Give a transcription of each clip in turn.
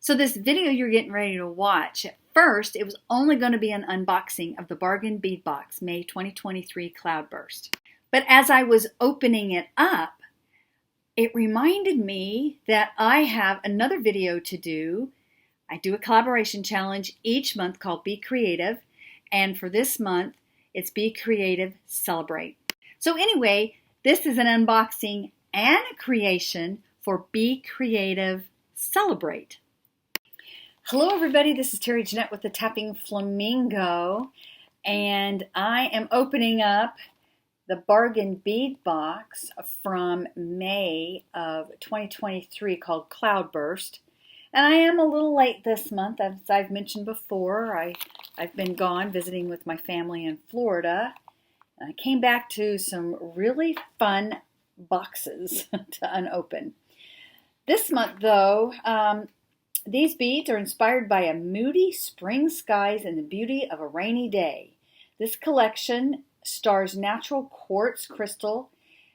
So this video you're getting ready to watch, at first it was only going to be an unboxing of the Bargain Bead Box May 2023 Cloudburst. But as I was opening it up, it reminded me that I have another video to do. I do a collaboration challenge each month called Be Creative, and for this month it's Be Creative Celebrate. So anyway, this is an unboxing and a creation for Be Creative Celebrate. Hello everybody, this is Terry Jeanette with the Tapping Flamingo, and I am opening up the Bargain Bead Box from May of 2023 called Cloudburst. And I am a little late this month, as I've mentioned before. I've been gone visiting with my family in Florida. I came back to some really fun boxes to unopen. This month though, these beads are inspired by a moody spring skies and the beauty of a rainy day. This collection stars natural quartz crystal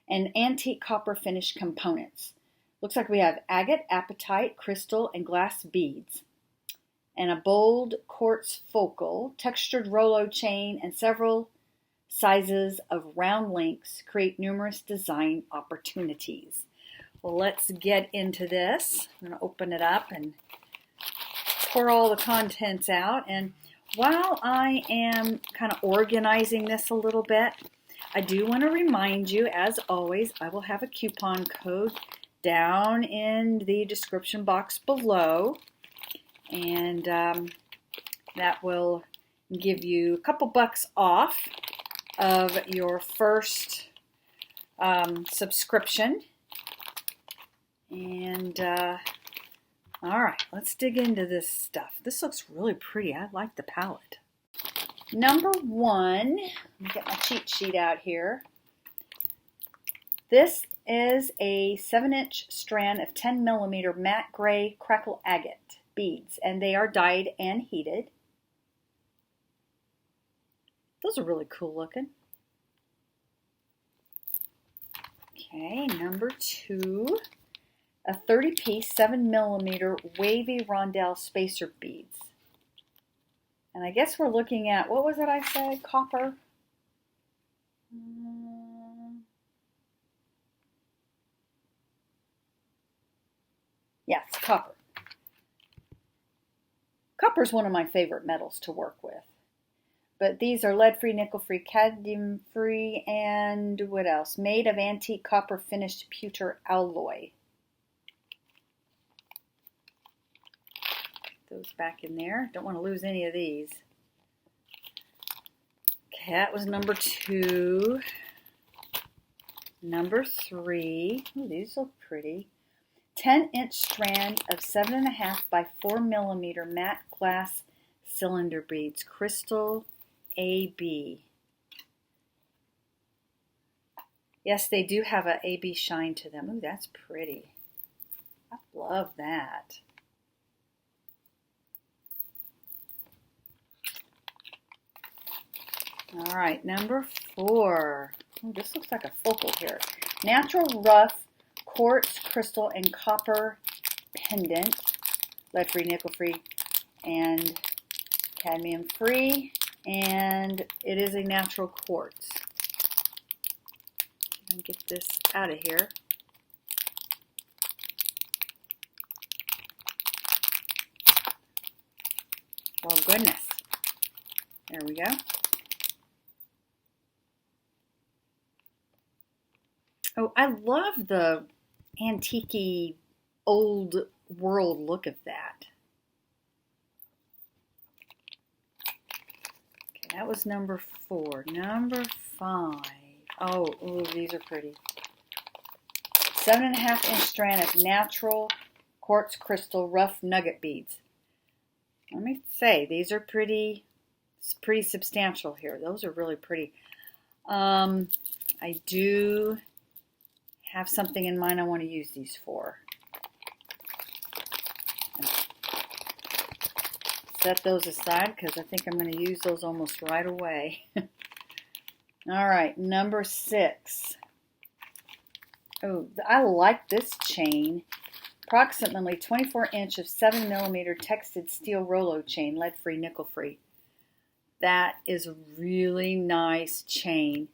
and antique copper finish components. Looks like we have agate, apatite, crystal, and glass beads, and a bold quartz focal, textured Rolo chain, and several sizes of round links create numerous design opportunities. Well, let's get into this. I'm going to open it up and pour all the contents out. And while I am kind of organizing this a little bit, I do want to remind you, as always, I will have a coupon code down in the description box below, and that will give you a couple bucks off of your first subscription. And all right, let's dig into this stuff. This looks really pretty. I like the palette. Number one, let me get my cheat sheet out here. This is a 7-inch strand of 10mm matte gray crackle agate beads, and they are dyed and heated. Those are really cool looking. Okay, number two, a 30-piece 7mm wavy rondelle spacer beads. And I guess we're looking at, what was it I said, copper? Yes, copper. Copper is one of my favorite metals to work with. But these are lead-free, nickel-free, cadmium-free, and what else? Made of antique copper finished pewter alloy. Put those back in there. Don't want to lose any of these. Okay, that was number two. Number three. Ooh, these look pretty. 10-inch strand of 7.5 by 4mm matte glass cylinder beads, crystal AB. Yes, they do have an AB shine to them. Ooh, that's pretty. I love that. All right, number four. Ooh, this looks like a focal here. Natural rough quartz, crystal, and copper pendant, lead-free, nickel-free, and cadmium-free, and it is a natural quartz. I'm going to get this out of here. Oh goodness. There we go. Oh, I love the antique-y, old world look of that. Okay, that was number four. Number five. Oh, ooh, these are pretty. 7.5-inch strand of natural quartz crystal rough nugget beads. Let me say, these are pretty substantial here. Those are really pretty. I do have something in mind I want to use these for. Set those aside because I think I'm going to use those almost right away. All right, number six. Oh, I like this chain. approximately 24-inch of 7mm textured steel Rolo chain, lead-free, nickel-free. That is a really nice chain.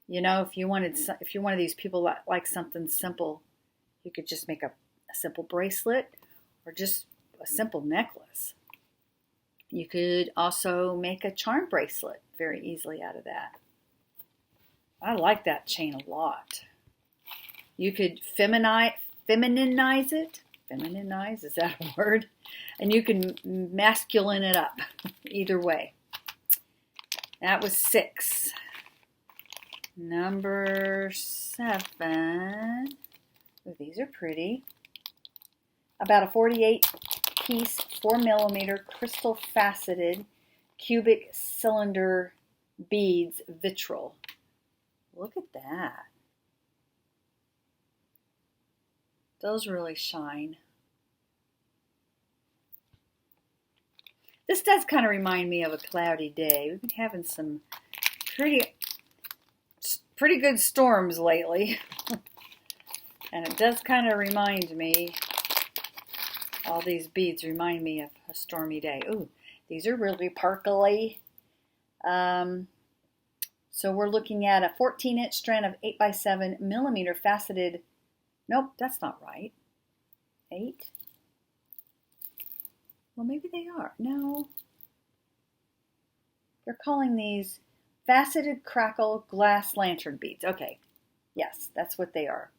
You know, if you're one of these people that like something simple, you could just make a simple bracelet or just a simple necklace. You could also make a charm bracelet very easily out of that. I like that chain a lot. You could feminize it. Feminize, is that a word? And you can masculine it up. Either way. That was 6. Number 7. Oh, these are pretty. About a 48-piece 4mm crystal faceted cubic cylinder beads vitril. Look at that. Those really shine. This does kind of remind me of a cloudy day. We've been having some pretty good storms lately. And it does kind of remind me, all these beads remind me of a stormy day. Ooh, these are really sparkly. So we're looking at a 14-inch strand of 8x7mm faceted. Nope, that's not right. 8. Well, maybe they are. No. They're calling these faceted crackle glass lantern beads. Okay. Yes, that's what they are.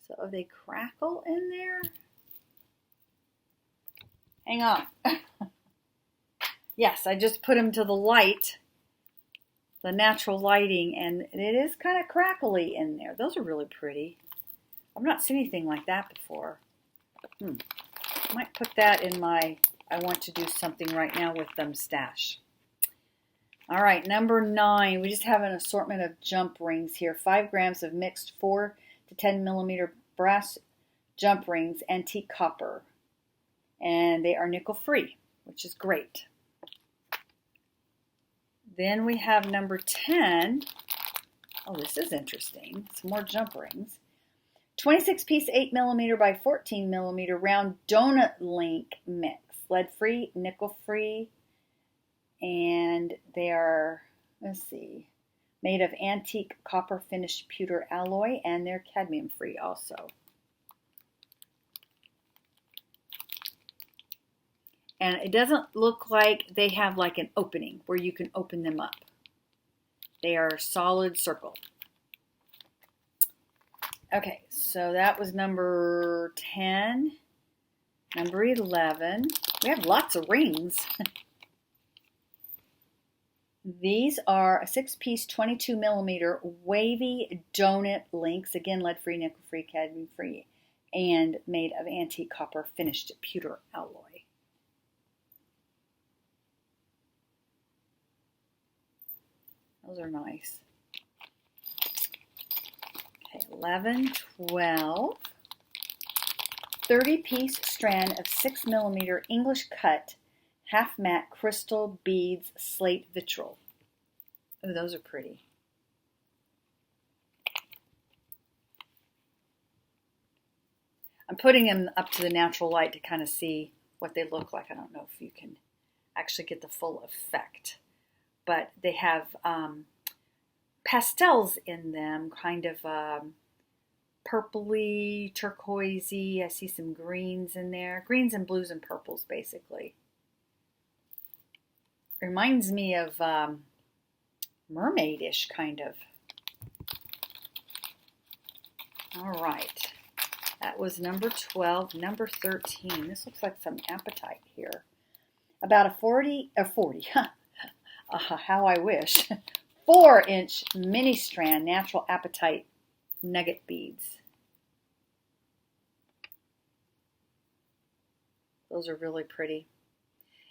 So they crackle in there? Hang on. Yes, I just put them to the light, the natural lighting, and it is kind of crackly in there. Those are really pretty. I've not seen anything like that before. I might put that in my I want to do something right now with them stash. All right, number 9. We just have an assortment of jump rings here. 5 grams of mixed 4 to 10mm brass jump rings, antique copper. And they are nickel free, which is great. Then we have number 10. Oh, this is interesting. Some more jump rings. 26-piece 8mm by 14mm round donut link mix. Lead-free, nickel-free, and they are, let's see, made of antique copper finished pewter alloy, and they're cadmium-free also. And it doesn't look like they have like an opening where you can open them up. They are solid circle. Okay, so that was number 10. Number 11. We have lots of rings. These are a 6-piece 22mm wavy donut links. Again, lead-free, nickel-free, cadmium-free, and made of antique copper finished pewter alloy. Those are nice. Okay, 11, 12. 30-piece strand of 6mm English cut half matte crystal beads slate vitril. Oh, those are pretty. I'm putting them up to the natural light to kind of see what they look like. I don't know if you can actually get the full effect. But they have pastels in them, kind of purpley, turquoisey. I see some greens in there. Greens and blues and purples, basically. Reminds me of mermaid-ish, kind of. All right. That was number 12. Number 13. This looks like some apatite here. About a 40, how I wish. 4-inch mini strand natural apatite nugget beads. Those are really pretty.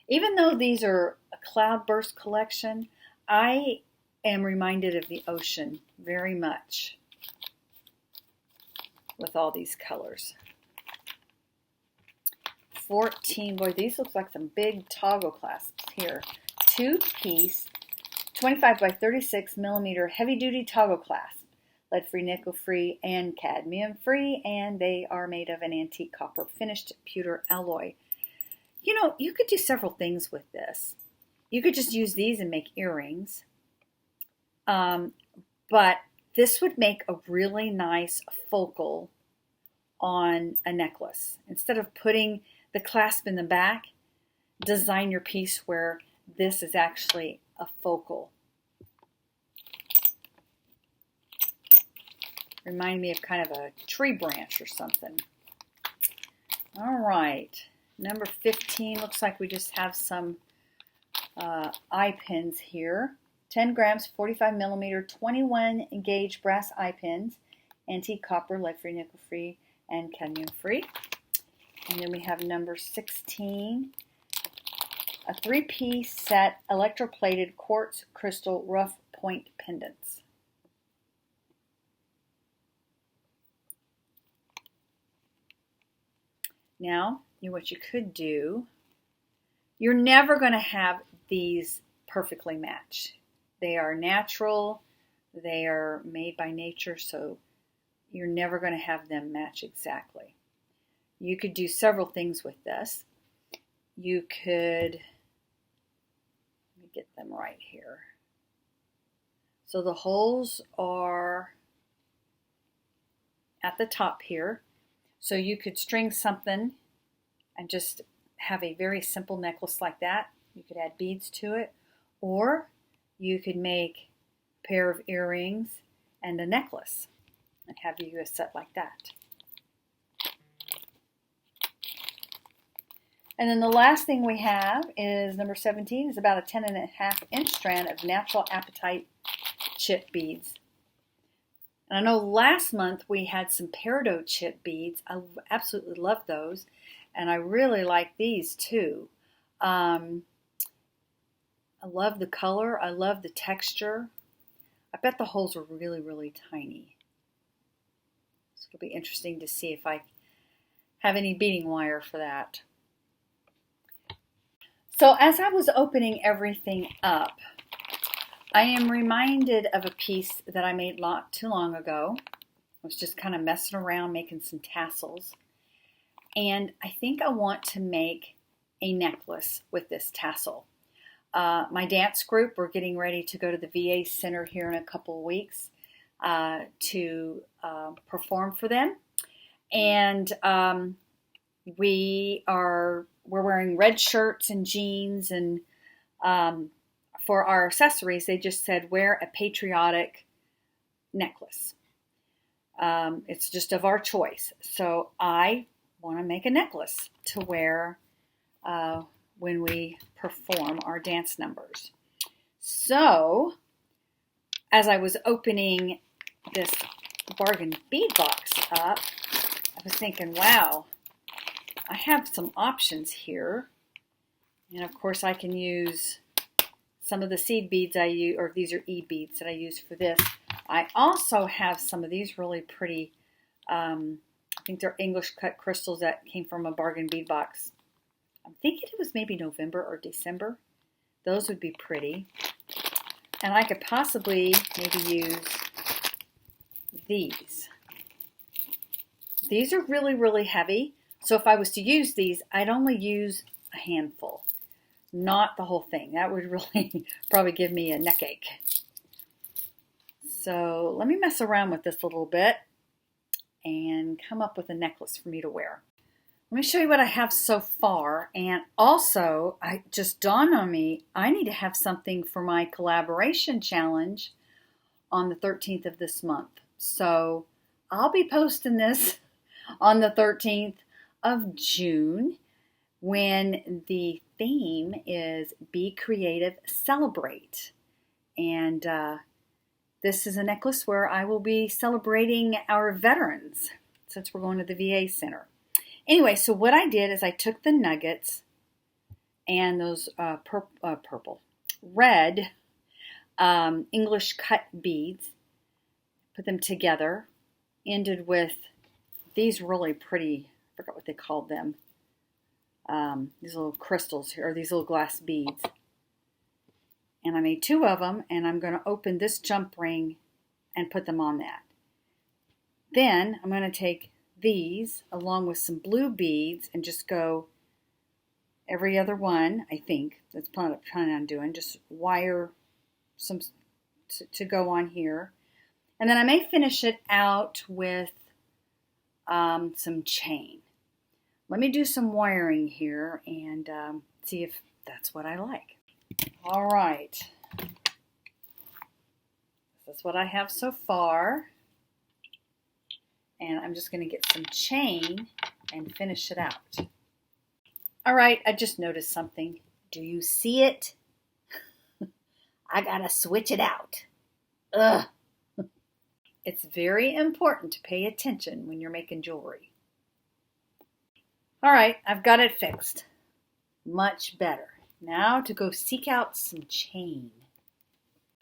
Even though these are a cloudburst collection, I am reminded of the ocean very much with all these colors. 14, boy, these look like some big toggle clasps here. 2-piece 25 by 36mm heavy-duty toggle clasp, lead-free, nickel-free, and cadmium-free, and they are made of an antique copper finished pewter alloy. You know, you could do several things with this. You could just use these and make earrings, but this would make a really nice focal on a necklace. Instead of putting the clasp in the back, design your piece where this is actually a focal. Remind me of kind of a tree branch or something. All right, number 15, looks like we just have some eye pins here. 10 grams, 45 millimeter, 21 gauge brass eye pins, antique copper, lead-free, nickel-free, and cadmium-free. And then we have number 16, a 3-piece set electroplated quartz crystal rough point pendants. Now, what you could do, you're never going to have these perfectly match. They are natural, they are made by nature, so you're never going to have them match exactly. You could do several things with this. You could, let me get them right here. So the holes are at the top here. So you could string something and just have a very simple necklace like that. You could add beads to it, or you could make a pair of earrings and a necklace and have you a set like that. And then the last thing we have is number 17, is about a 10.5-inch strand of natural apatite chip beads. And I know last month we had some peridot chip beads. I absolutely love those. And I really like these too. I love the color. I love the texture. I bet the holes are really, really tiny. So it'll be interesting to see if I have any beading wire for that. So as I was opening everything up, I am reminded of a piece that I made not too long ago. I was just kind of messing around making some tassels. And I think I want to make a necklace with this tassel. My dance group, we're getting ready to go to the VA Center here in a couple of weeks to perform for them. And we're wearing red shirts and jeans, and for our accessories, they just said wear a patriotic necklace. It's just of our choice. So I want to make a necklace to wear when we perform our dance numbers. So as I was opening this Bargain Bead Box up, I was thinking, wow, I have some options here. And of course I can use some of the seed beads I use, or these are E-beads that I use for this. I also have some of these really pretty, I think they're English cut crystals that came from a Bargain Bead Box. I'm thinking it was maybe November or December. Those would be pretty. And I could possibly maybe use these. These are really, really heavy. So if I was to use these, I'd only use a handful, not the whole thing. That would really probably give me a neck ache. So let me mess around with this a little bit and come up with a necklace for me to wear. Let me show you what I have so far. And also, it just dawned on me, I need to have something for my collaboration challenge on the 13th of this month. So I'll be posting this on the 13th of June, when the theme is Be Creative, Celebrate. And this is a necklace where I will be celebrating our veterans, since we're going to the VA Center. Anyway, so what I did is I took the nuggets and those red English cut beads, put them together, ended with these really pretty, I forgot what they called them, these little crystals here, or these little glass beads. And I made two of them, and I'm going to open this jump ring and put them on that. Then I'm going to take these along with some blue beads and just go every other one, I think. That's what I'm planning on doing. Just wire some to go on here. And then I may finish it out with some chain. Let me do some wiring here and see if that's what I like. All right. This is what I have so far. And I'm just going to get some chain and finish it out. All right, I just noticed something. Do you see it? I gotta switch it out. Ugh. It's very important to pay attention when you're making jewelry. All right, I've got it fixed. Much better. Now to go seek out some chain.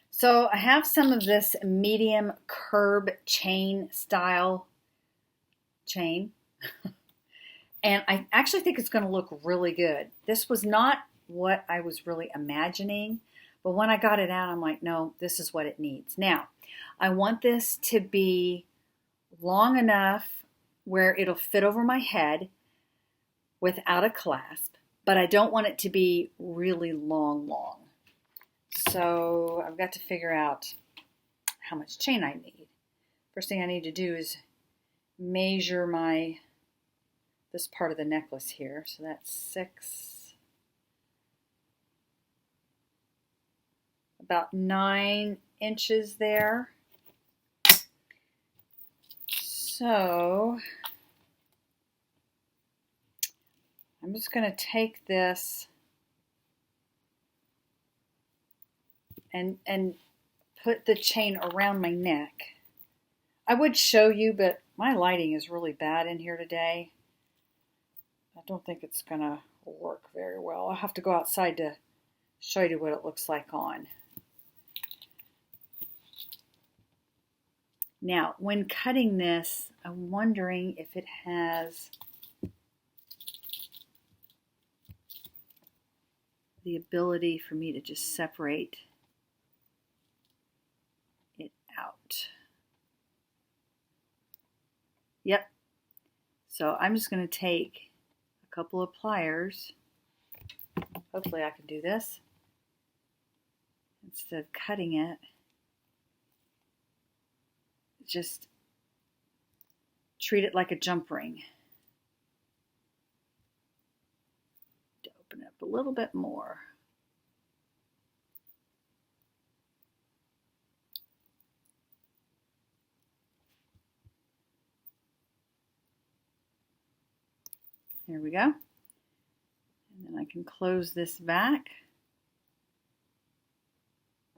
So I have some of this medium curb chain style chain. And I actually think it's going to look really good. This was not what I was really imagining, but when I got it out, I'm like, no, this is what it needs. Now, I want this to be long enough where it'll fit over my head without a clasp, but I don't want it to be really long. So I've got to figure out how much chain I need. First thing I need to do is measure this part of the necklace here. So that's about 9 inches there. So I'm just going to take this and put the chain around my neck. I would show you, but my lighting is really bad in here today. I don't think it's going to work very well. I'll have to go outside to show you what it looks like on. Now, when cutting this, I'm wondering if it has the ability for me to just separate it out. Yep. So I'm just going to take a couple of pliers. Hopefully I can do this. Instead of cutting it, just treat it like a jump ring. To open it up a little bit more. There we go. And then I can close this back.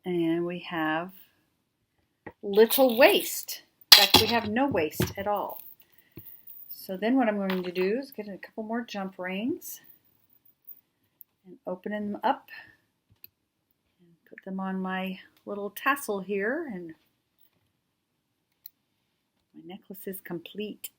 And we have little waist. In fact, we have no waist at all. So then what I'm going to do is get a couple more jump rings and open them up and put them on my little tassel here, and my necklace is complete.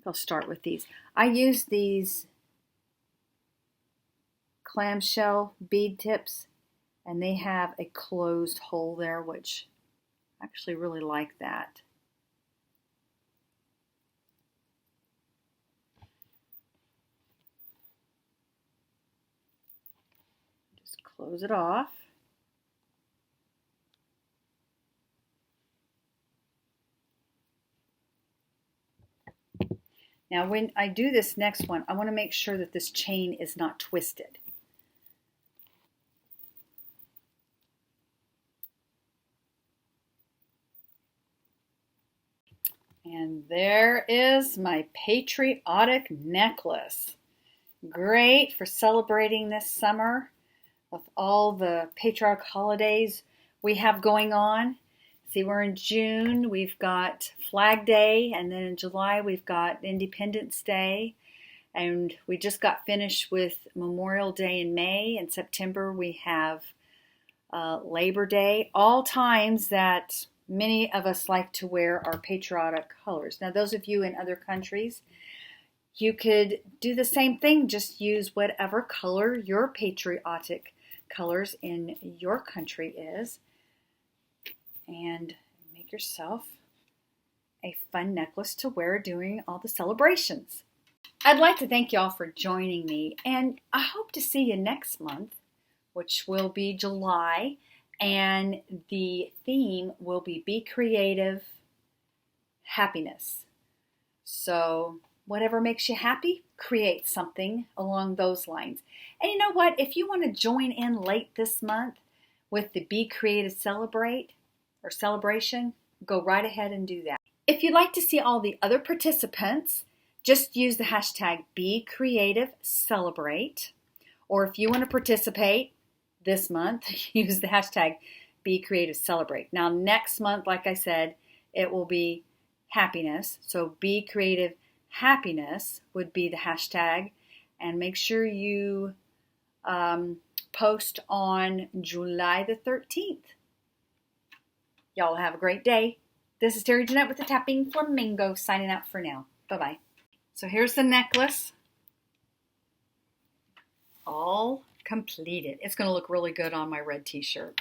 I'll start with these. I use these clamshell bead tips, and they have a closed hole there, which I actually really like that. Just close it off. Now when I do this next one, I want to make sure that this chain is not twisted. And there is my patriotic necklace. Great for celebrating this summer with all the patriotic holidays we have going on. See, we're in June, we've got Flag Day, and then in July we've got Independence Day, and we just got finished with Memorial Day in May. In September we have Labor Day, all times that many of us like to wear our patriotic colors. Now those of you in other countries, You could do the same thing, just use whatever color your patriotic colors in your country is, and make yourself a fun necklace to wear during all the celebrations. I'd like to thank y'all for joining me, and I hope to see you next month, which will be July, and the theme will be Creative, Happiness. So whatever makes you happy, create something along those lines. And you know what? If you want to join in late this month with the Be Creative celebration, go right ahead and do that. If you'd like to see all the other participants, just use the hashtag BeCreativeCelebrate. Or if you want to participate this month, use the hashtag BeCreativeCelebrate. Now next month, like I said, it will be happiness. So Be Creative Happiness would be the hashtag, and make sure you post on July the 13th. Y'all have a great day. This is Terry Jeanette with the Tapping Flamingo signing out for now. Bye-bye. So here's the necklace, all completed. It's going to look really good on my red t-shirt.